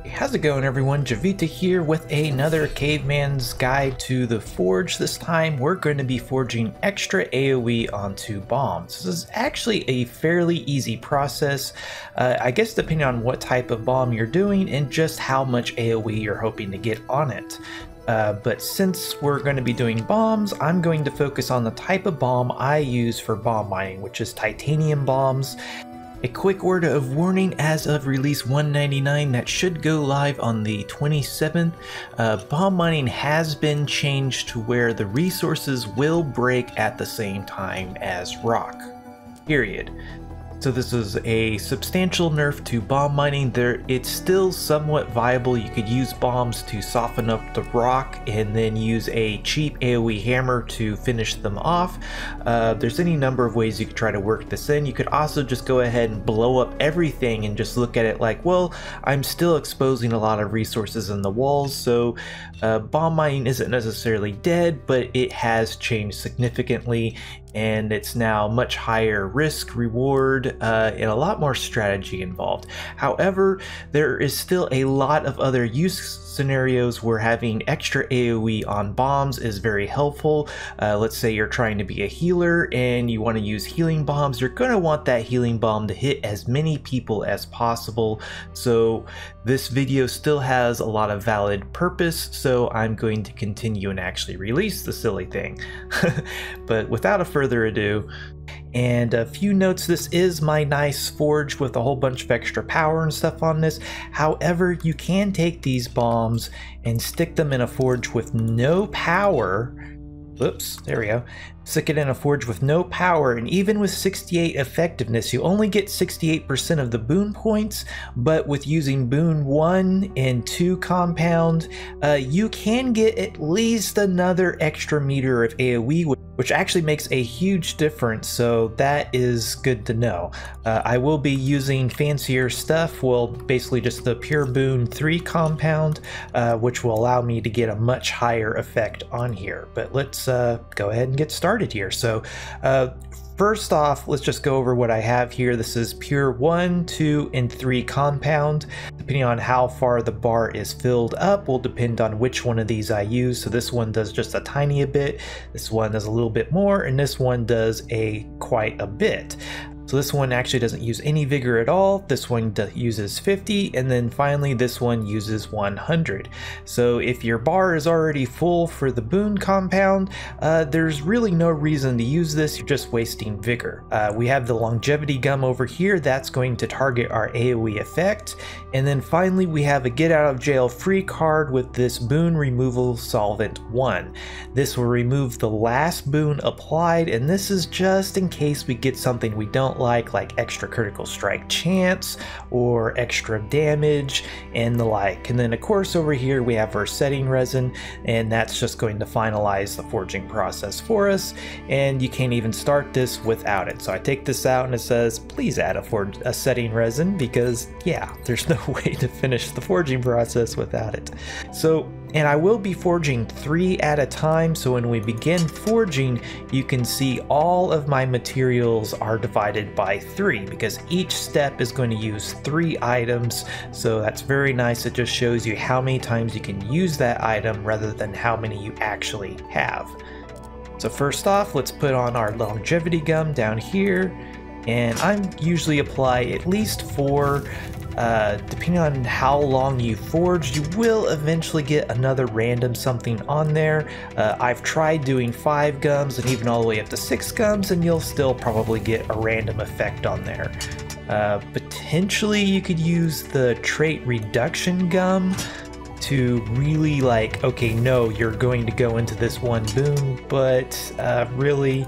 How's it going, everyone? Jiivita here with another Caveman's Guide to the Forge. This time we're going to be forging extra AoE onto bombs. This is actually a fairly easy process, I guess depending on what type of bomb you're doing and just how much AoE you're hoping to get on it. But since we're going to be doing bombs, I'm going to focus on the type of bomb I use for bomb mining, which is titanium bombs. A quick word of warning, as of release 199 that should go live on the 27th, bomb mining has been changed to where the resources will break at the same time as rock, period. So this is a substantial nerf to bomb mining. It's still somewhat viable. You could use bombs to soften up the rock and then use a cheap AoE hammer to finish them off. There's any number of ways you could try to work this in. You could also just go ahead and blow up everything and just look at it like, well, I'm still exposing a lot of resources in the walls, so bomb mining isn't necessarily dead, but it has changed significantly. And it's now much higher risk, reward, and a lot more strategy involved. However, there is still a lot of other use scenarios where having extra AoE on bombs is very helpful. Let's say you're trying to be a healer and you want to use healing bombs. You're going to want that healing bomb to hit as many people as possible. So this video still has a lot of valid purpose, so I'm going to continue and actually release the silly thing. But without a further ado, and a few notes, this is my nice forge with a whole bunch of extra power and stuff on this. However, you can take these bombs and stick them in a forge with no power. Whoops, there we go. Stick it in a forge with no power, and even with 68 effectiveness, you only get 68% of the boon points, but with using boon 1 and 2 compound, you can get at least another extra meter of AoE, which actually makes a huge difference, so that is good to know. I will be using fancier stuff, well, basically just the pure boon 3 compound, which will allow me to get a much higher effect on here. But let's go ahead and get started here. So first off, let's just go over what I have here. This is pure 1, 2, and 3 compound. Depending on how far the bar is filled up will depend on which one of these I use. So this one does just a tiny bit, this one does a little bit more, and this one does quite a bit. So this one actually doesn't use any vigor at all, this one uses 50, and then finally this one uses 100. So if your bar is already full for the boon compound, there's really no reason to use this, you're just wasting vigor. We have the longevity gum over here, that's going to target our AoE effect. And then finally we have a get out of jail free card with this boon removal solvent 1. This will remove the last boon applied, and this is just in case we get something we don't like extra critical strike chance or extra damage and the like. And then of course over here we have our setting resin, and that's just going to finalize the forging process for us, and you can't even start this without it. So I take this out and it says please add a setting resin, because yeah, there's no way to finish the forging process without it. So, and I will be forging 3 at a time, so when we begin forging you can see all of my materials are divided by 3, because each step is going to use 3 items, so that's very nice. It just shows you how many times you can use that item rather than how many you actually have. So first off, let's put on our longevity gum down here, and I usually apply at least 4. Depending on how long you forged, you will eventually get another random something on there. I've tried doing 5 gums and even all the way up to 6 gums, and you'll still probably get a random effect on there. Potentially you could use the trait reduction gum to really okay, no, you're going to go into this one boon, but really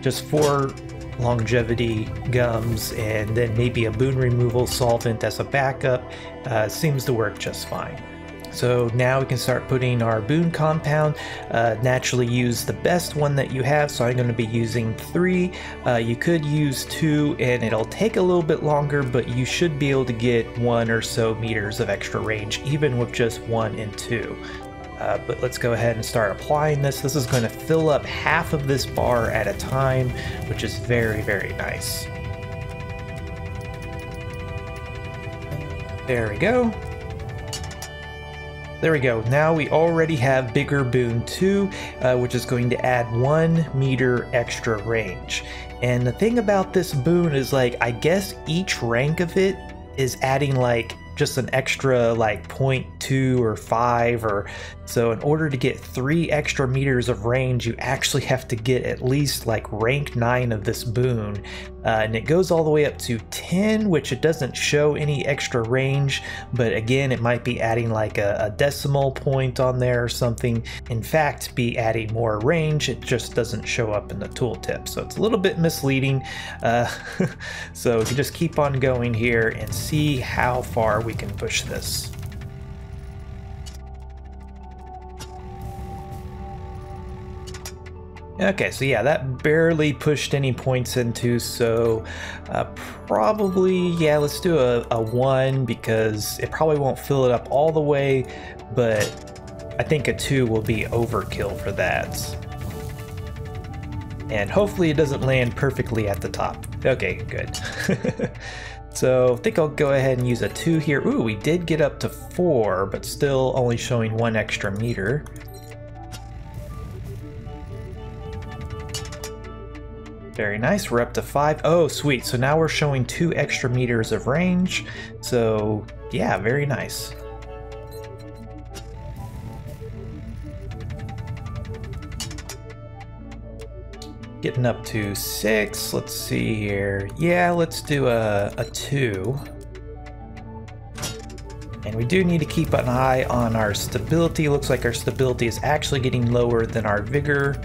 just 4 longevity gums and then maybe a boon removal solvent as a backup seems to work just fine. So now we can start putting our boon compound. Naturally use the best one that you have, so I'm going to be using 3. You could use 2 and it'll take a little bit longer, but you should be able to get 1 or so meters of extra range even with just 1 and 2. But let's go ahead and start applying this. This is going to fill up half of this bar at a time, which is very, very nice. There we go. There we go. Now we already have Bigger Boon 2, which is going to add 1 meter extra range. And the thing about this boon is, like, I guess each rank of it is adding like just an extra like 0.2 or 5, or so in order to get 3 extra meters of range you actually have to get at least like rank 9 of this boon, and it goes all the way up to 10, which it doesn't show any extra range, but again it might be adding like a decimal point on there or something. In fact, be adding more range, it just doesn't show up in the tooltip, so it's a little bit misleading. So if you just keep on going here and see how far we can push this. Okay, so yeah, that barely pushed any points into, so probably, yeah, let's do a 1, because it probably won't fill it up all the way, but I think a 2 will be overkill for that. And hopefully it doesn't land perfectly at the top. Okay, good. So I think I'll go ahead and use a 2 here. Ooh, we did get up to 4, but still only showing 1 extra meter. Very nice, we're up to 5. Oh, sweet, so now we're showing 2 extra meters of range. So yeah, very nice. Getting up to 6, let's see here. Yeah, let's do a 2. And we do need to keep an eye on our stability. Looks like our stability is actually getting lower than our vigor.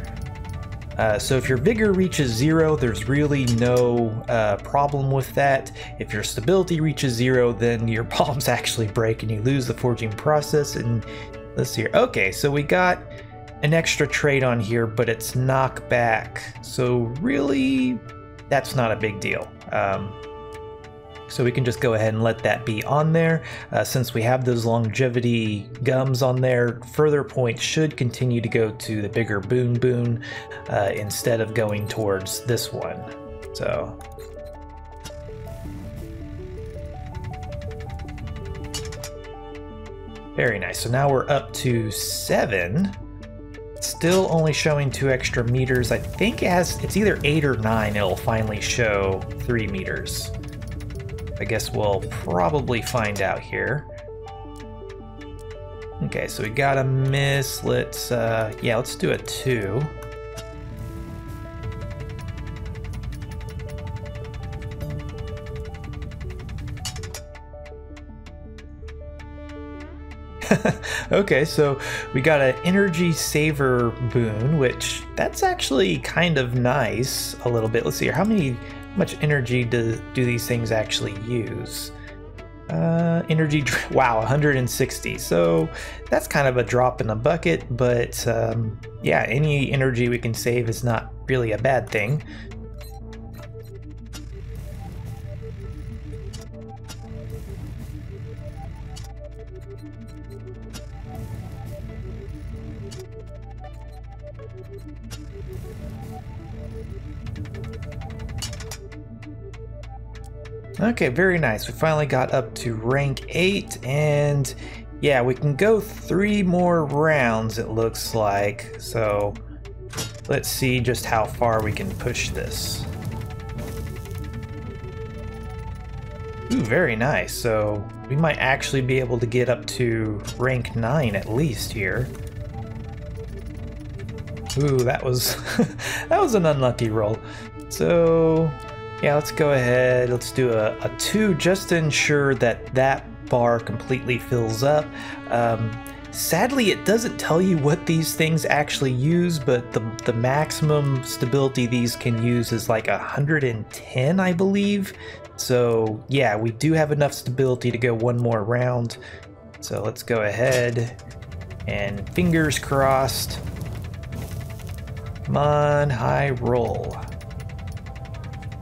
So if your vigor reaches 0, there's really no problem with that. If your stability reaches 0, then your bombs actually break and you lose the forging process. And let's see here. Okay, so we got an extra trait on here, but it's knockback. So really, that's not a big deal. So we can just go ahead and let that be on there. Since we have those longevity gums on there, further points should continue to go to the Bigger boon instead of going towards this one. So very nice. So now we're up to 7. Still only showing 2 extra meters. I think as it's either 8 or 9, it'll finally show 3 meters. I guess we'll probably find out here. Okay, so we got a miss. Let's yeah, let's do a 2. Okay, so we got an energy saver boon, which that's actually kind of nice a little bit. Let's see here, how much energy do these things actually use? Energy, wow, 160. So that's kind of a drop in the bucket, but yeah, any energy we can save is not really a bad thing. Okay, very nice. We finally got up to rank 8, and yeah, we can go 3 more rounds, it looks like. So let's see just how far we can push this. Ooh, very nice. So we might actually be able to get up to rank 9 at least here. Ooh, that was that was an unlucky roll. So yeah, let's go ahead, let's do a 2 just to ensure that that bar completely fills up. Sadly, it doesn't tell you what these things actually use, but the maximum stability these can use is like 110, I believe. So yeah, we do have enough stability to go 1 more round. So let's go ahead and fingers crossed. Come on, high roll.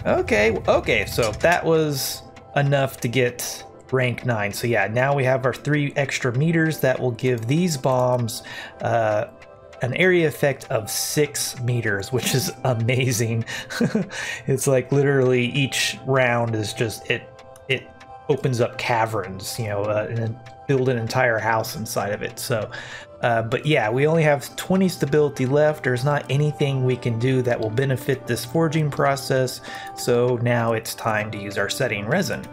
Okay, so that was enough to get rank 9. So yeah, now we have our 3 extra meters that will give these bombs an area effect of 6 meters, which is amazing. It's like literally each round is just, it opens up caverns, you know, and build an entire house inside of it. So, but yeah, we only have 20 stability left. There's not anything we can do that will benefit this forging process. So now it's time to use our setting resin.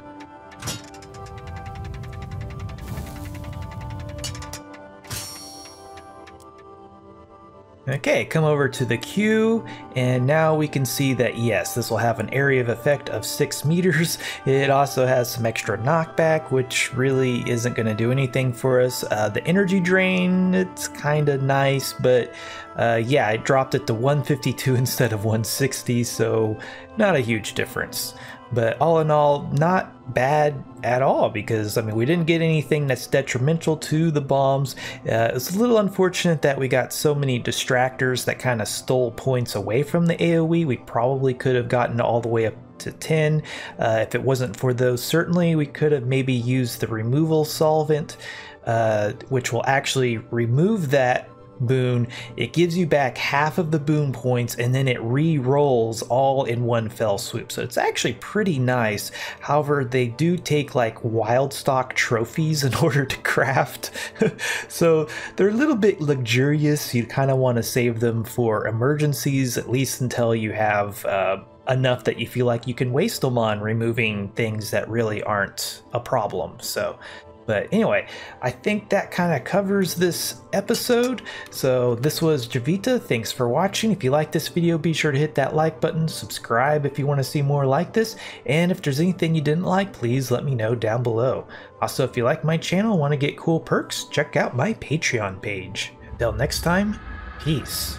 Okay, come over to the queue, and now we can see that yes, this will have an area of effect of 6 meters. It also has some extra knockback, which really isn't going to do anything for us. The energy drain, it's kind of nice, but yeah, I dropped it to 152 instead of 160, so not a huge difference. But all in all, not bad at all, because I mean, we didn't get anything that's detrimental to the bombs. It's a little unfortunate that we got so many distractors that kind of stole points away from the AoE. We probably could have gotten all the way up to 10. If it wasn't for those, certainly we could have maybe used the removal solvent, which will actually remove that boon. It gives you back half of the boon points, and then it re-rolls all in one fell swoop. So it's actually pretty nice. However, they do take like wild stock trophies in order to craft. So they're a little bit luxurious. You kind of want to save them for emergencies, at least until you have enough that you feel like you can waste them on removing things that really aren't a problem. So but anyway, I think that kind of covers this episode. So this was Jiivita. Thanks for watching. If you like this video, be sure to hit that like button, subscribe if you want to see more like this, and if there's anything you didn't like, please let me know down below. Also, if you like my channel and want to get cool perks, check out my Patreon page. Till next time, peace.